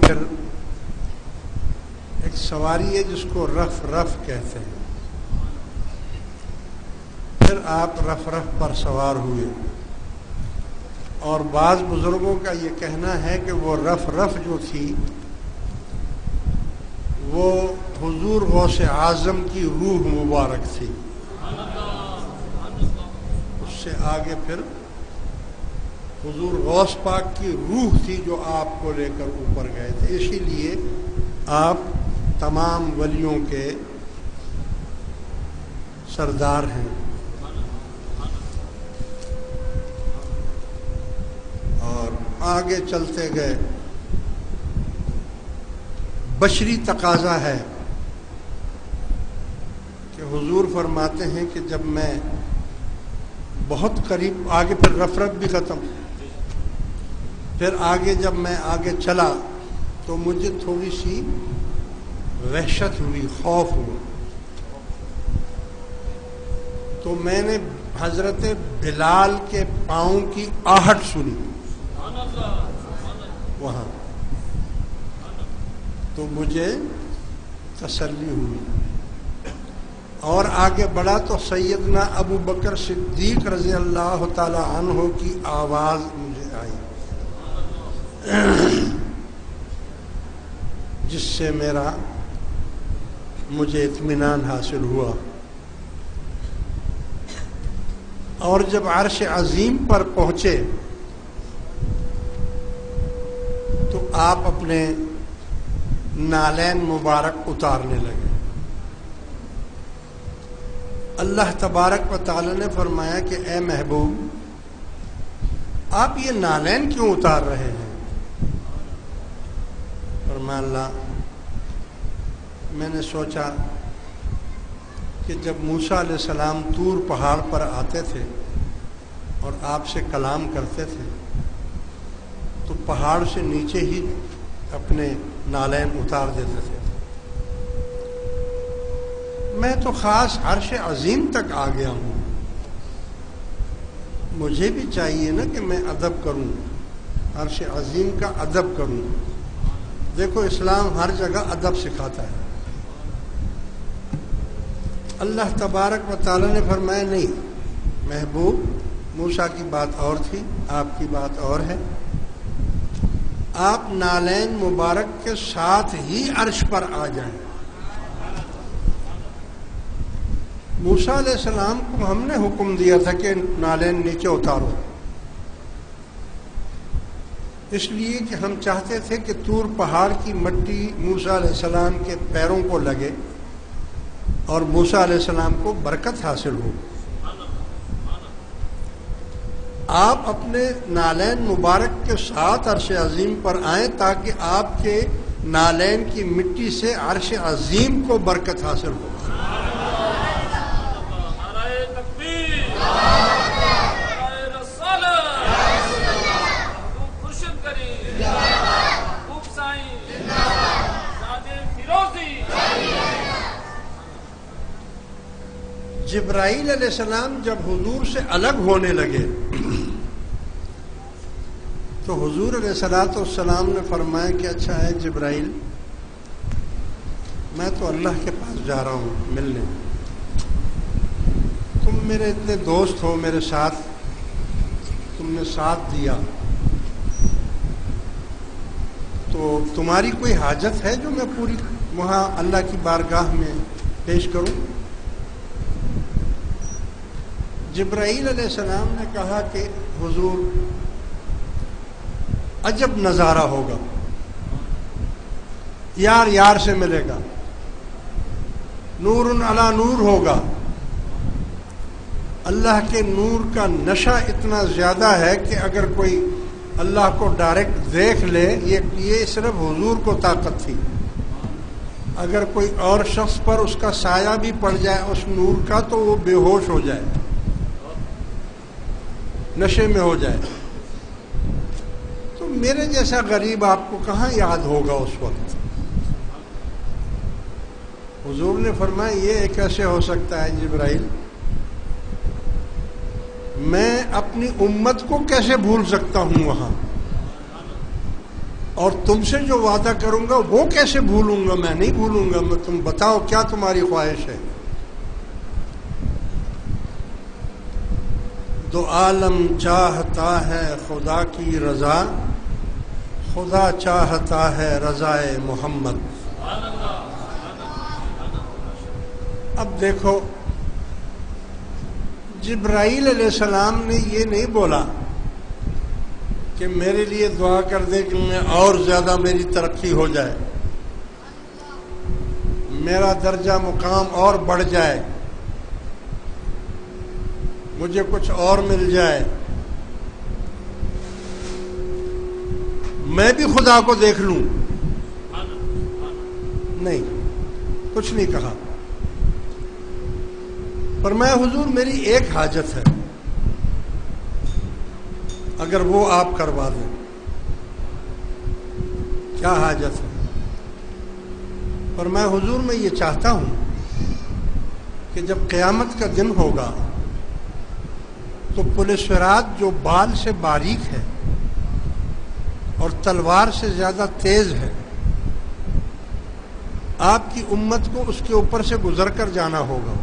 پھر ایک سواری ہے جس کو رف رف کہتے ہیں، پھر آپ رف رف پر سوار ہوئے، اور بعض بزرگوں کا یہ کہنا ہے کہ وہ رف رف جو تھی وہ حضور غوث اعظم کی روح مبارک تھی، اس سے آگے پھر حضور غوث پاک کی روح تھی جو آپ کو لے کر اوپر گئے تھے۔ اسی لیے آپ تمام ولیوں کے سردار ہیں۔ اور آگے چلتے گئے، بشری تقاضا ہے کہ حضور فرماتے ہیں کہ جب میں بہت قریب، آگے پھر رف رف بھی ختم، پھر آگے جب میں آگے چلا تو مجھے تھوڑی سی وحشت ہوئی، خوف ہوا، تو میں نے حضرت بلال کے پاؤں کی آہٹ سنی وہاں، تو مجھے تسلی ہوئی، اور آگے بڑھا تو سیدنا ابو بکر صدیق رضی اللہ تعالی عنہ کی آواز مجھے آئی، جس سے مجھے اطمینان حاصل ہوا۔ اور جب عرش عظیم پر پہنچے تو آپ اپنے نالین مبارک اتارنے لگے۔ اللہ تبارک و تعالی نے فرمایا کہ اے محبوب، آپ یہ نالین کیوں اتار رہے ہیں؟ فرمایا اللہ، میں نے سوچا کہ جب موسیٰ علیہ السلام طور پہاڑ پر آتے تھے اور آپ سے کلام کرتے تھے تو پہاڑ سے نیچے ہی اپنے نالین اتار دیتے تھے، میں تو خاص عرش عظیم تک آ گیا ہوں، مجھے بھی چاہیے نا کہ میں ادب کروں، عرش عظیم کا ادب کروں۔ دیکھو اسلام ہر جگہ ادب سکھاتا ہے۔ اللہ تبارک و تعالی نے فرمایا نہیں محبوب، موسیٰ کی بات اور تھی، آپ کی بات اور ہے، آپ نالین مبارک کے ساتھ ہی عرش پر آ جائیں۔ موسیٰ علیہ السلام کو ہم نے حکم دیا تھا کہ نالین نیچے اتارو، اس لیے کہ ہم چاہتے تھے کہ طور پہاڑ کی مٹی موسیٰ علیہ السلام کے پیروں کو لگے اور موسیٰ علیہ السلام کو برکت حاصل ہو۔ آپ اپنے نالین مبارک کے ساتھ عرش عظیم پر آئیں تاکہ آپ کے نالین کی مٹی سے عرش عظیم کو برکت حاصل ہو۔ جبرائیل علیہ السلام جب حضور سے الگ ہونے لگے تو حضور علیہ السلام نے فرمایا کہ اچھا ہے جبرائیل، میں تو اللہ کے پاس جا رہا ہوں ملنے، تم میرے اتنے دوست ہو، میرے ساتھ تم نے ساتھ دیا، تو تمہاری کوئی حاجت ہے جو میں پوری وہاں اللہ کی بارگاہ میں پیش کروں؟ جبرائیل علیہ السلام نے کہا کہ حضور عجب نظارہ ہوگا، یار یار سے ملے گا، نور علی نور ہوگا، اللہ کے نور کا نشہ اتنا زیادہ ہے کہ اگر کوئی اللہ کو ڈائریکٹ دیکھ لے، یہ صرف حضور کو طاقت تھی، اگر کوئی اور شخص پر اس کا سایہ بھی پڑ جائے اس نور کا تو وہ بے ہوش ہو جائے، نشے میں ہو جائے۔ تو میرے جیسا غریب آپ کو کہاں یاد ہوگا اس وقت؟ حضور نے فرمایا یہ کیسے ہو سکتا ہے جبرائیل، میں اپنی امت کو کیسے بھول سکتا ہوں وہاں؟ اور تم سے جو وعدہ کروں گا وہ کیسے بھولوں گا؟ میں نہیں بھولوں گا. میں تم بتاؤ کیا تمہاری خواہش ہے؟ دو عالم چاہتا ہے خدا کی رضا، خدا چاہتا ہے رضائے محمد. اب دیکھو، جبرائیل علیہ السلام نے یہ نہیں بولا کہ میرے لیے دعا کر دے کہ میں اور زیادہ میری ترقی ہو جائے، میرا درجہ مقام اور بڑھ جائے، مجھے کچھ اور مل جائے، میں بھی خدا کو دیکھ لوں. نہیں، کچھ نہیں کہا. فرمایا حضور میری ایک حاجت ہے، اگر وہ آپ کروا دیں. کیا حاجت ہے؟ فرمایا حضور میں یہ چاہتا ہوں کہ جب قیامت کا دن ہوگا تو پل صراط جو بال سے باریک ہے اور تلوار سے زیادہ تیز ہے، آپ کی امت کو اس کے اوپر سے گزر کر جانا ہوگا.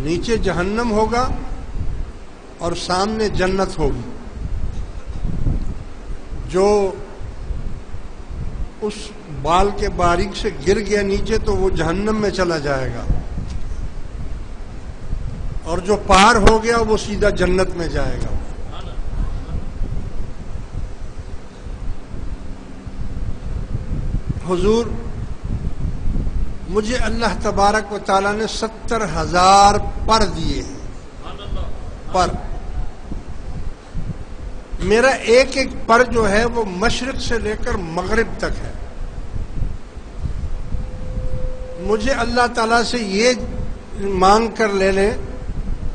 نیچے جہنم ہوگا اور سامنے جنت ہوگی. جو اس بال کے باریک سے گر گیا نیچے تو وہ جہنم میں چلا جائے گا، اور جو پار ہو گیا وہ سیدھا جنت میں جائے گا. حضور مجھے اللہ تبارک و تعالیٰ نے 70,000 پر دیے ہیں. پر میرا ایک ایک پر جو ہے وہ مشرق سے لے کر مغرب تک ہے. مجھے اللہ تعالیٰ سے یہ مانگ کر لے لیں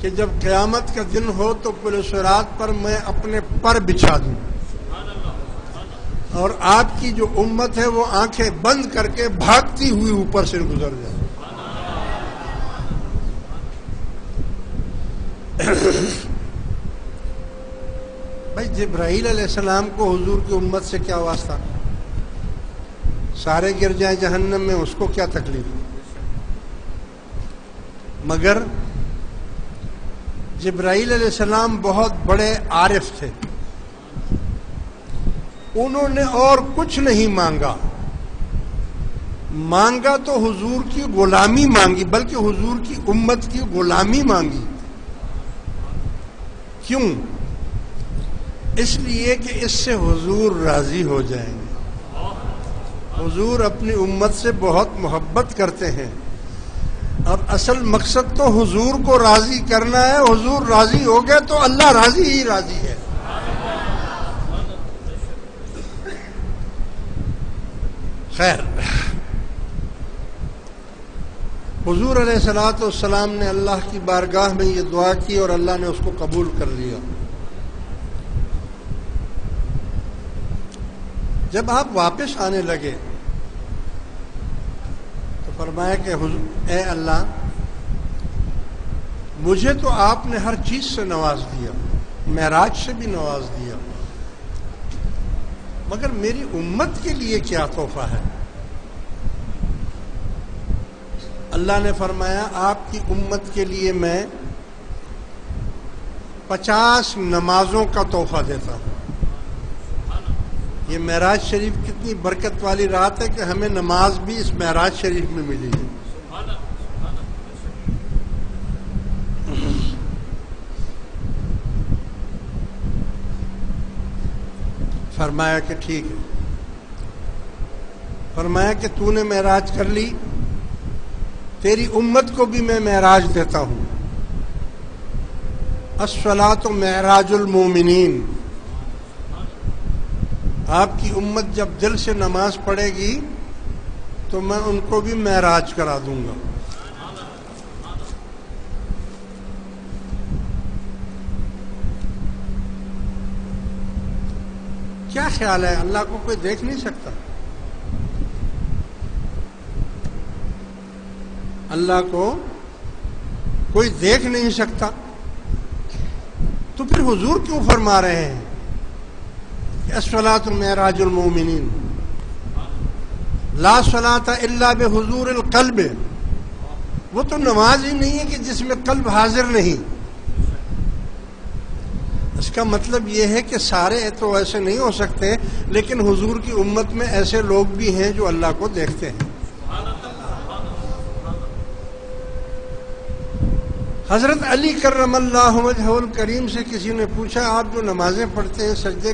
کہ جب قیامت کا دن ہو تو پل صراط پر میں اپنے پر بچھا دوں اور آپ کی جو امت ہے وہ آنکھیں بند کر کے بھاگتی ہوئی اوپر سے گزر جائے. بھائی جبرائیل علیہ السلام کو حضور کی امت سے کیا واسطہ؟ سارے گر جائیں جہنم میں، اس کو کیا تکلیف؟ مگر جبرائیل علیہ السلام بہت بڑے عارف تھے. انہوں نے اور کچھ نہیں مانگا تو حضور کی غلامی مانگی، بلکہ حضور کی امت کی غلامی مانگی. کیوں؟ اس لیے کہ اس سے حضور راضی ہو جائیں گے. حضور اپنی امت سے بہت محبت کرتے ہیں اور اصل مقصد تو حضور کو راضی کرنا ہے. حضور راضی ہو گئے تو اللہ راضی ہی راضی ہے. خیر، حضور علیہ الصلوۃ والسلام نے اللہ کی بارگاہ میں یہ دعا کی اور اللہ نے اس کو قبول کر لیا. جب آپ واپس آنے لگے تو فرمایا کہ اے اللہ، مجھے تو آپ نے ہر چیز سے نواز دیا، معراج سے بھی نواز دیا، مگر میری امت کے لیے کیا تحفہ ہے؟ اللہ نے فرمایا آپ کی امت کے لیے میں 50 نمازوں کا تحفہ دیتا ہوں. یہ معراج شریف کتنی برکت والی رات ہے کہ ہمیں نماز بھی اس معراج شریف میں ملی ہے. فرمایا کہ ٹھیک ہے. فرمایا کہ تو نے معراج کر لی، تیری امت کو بھی میں معراج دیتا ہوں. الصلاۃ معراج المومنین. آپ کی امت جب دل سے نماز پڑھے گی تو میں ان کو بھی معراج کرا دوں گا. کیا خیال ہے؟ اللہ کو کوئی دیکھ نہیں سکتا؟ اللہ کو کوئی دیکھ نہیں سکتا تو پھر حضور کیوں فرما رہے ہیں الصلاۃ معراج المومنین، لا صلاۃ الا بحضور القلب، وہ تو نماز ہی نہیں ہے کہ جس میں قلب حاضر نہیں۔ اس کا مطلب یہ ہے کہ سارے تو ایسے نہیں ہو سکتے، لیکن حضور کی امت میں ایسے لوگ بھی ہیں جو اللہ کو دیکھتے ہیں۔ حضرت علی کرم اللہ وجہہ الکریم سے کسی نے پوچھا، آپ جو نمازیں پڑھتے ہیں سجدے